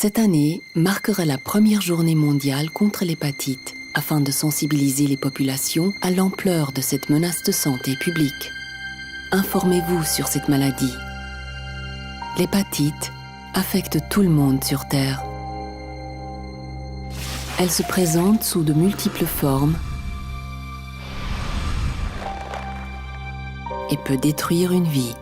Cette année marquera la première journée mondiale contre l'hépatite, afin de sensibiliser les populations à l'ampleur de cette menace de santé publique. Informez-vous sur cette maladie. L'hépatite affecte tout le monde sur Terre. Elle se présente sous de multiples formes et peut détruire une vie.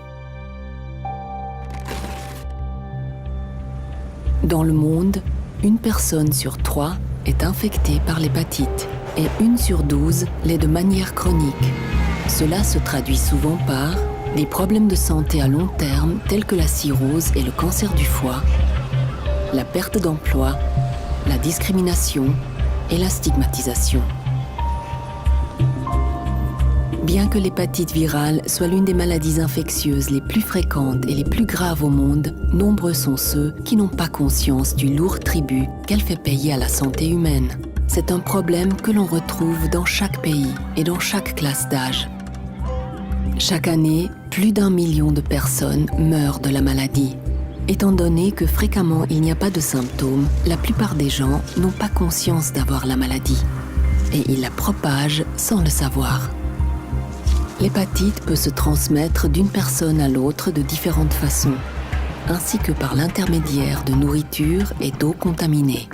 Dans le monde, une personne sur 3 est infectée par l'hépatite et 1 sur 12 l'est de manière chronique. Cela se traduit souvent par des problèmes de santé à long terme tels que la cirrhose et le cancer du foie, la perte d'emploi, la discrimination et la stigmatisation. Bien que l'hépatite virale soit l'une des maladies infectieuses les plus fréquentes et les plus graves au monde, nombreux sont ceux qui n'ont pas conscience du lourd tribut qu'elle fait payer à la santé humaine. C'est un problème que l'on retrouve dans chaque pays et dans chaque classe d'âge. Chaque année, plus d'1 million de personnes meurent de la maladie. Étant donné que fréquemment il n'y a pas de symptômes, la plupart des gens n'ont pas conscience d'avoir la maladie et ils la propagent sans le savoir. L'hépatite peut se transmettre d'une personne à l'autre de différentes façons, ainsi que par l'intermédiaire de nourriture et d'eau contaminée.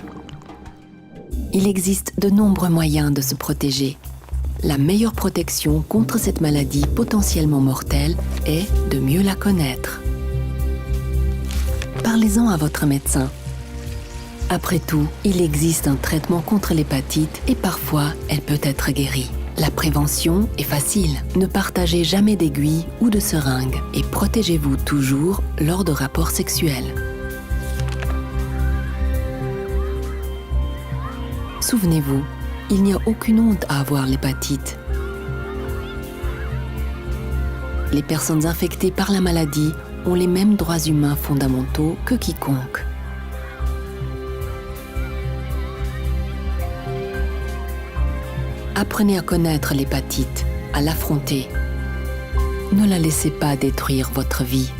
Il existe de nombreux moyens de se protéger. La meilleure protection contre cette maladie potentiellement mortelle est de mieux la connaître. Parlez-en à votre médecin. Après tout, il existe un traitement contre l'hépatite et parfois elle peut être guérie. La prévention est facile. Ne partagez jamais d'aiguilles ou de seringues et protégez-vous toujours lors de rapports sexuels. Souvenez-vous, il n'y a aucune honte à avoir l'hépatite. Les personnes infectées par la maladie ont les mêmes droits humains fondamentaux que quiconque. Apprenez à connaître l'hépatite, à l'affronter. Ne la laissez pas détruire votre vie.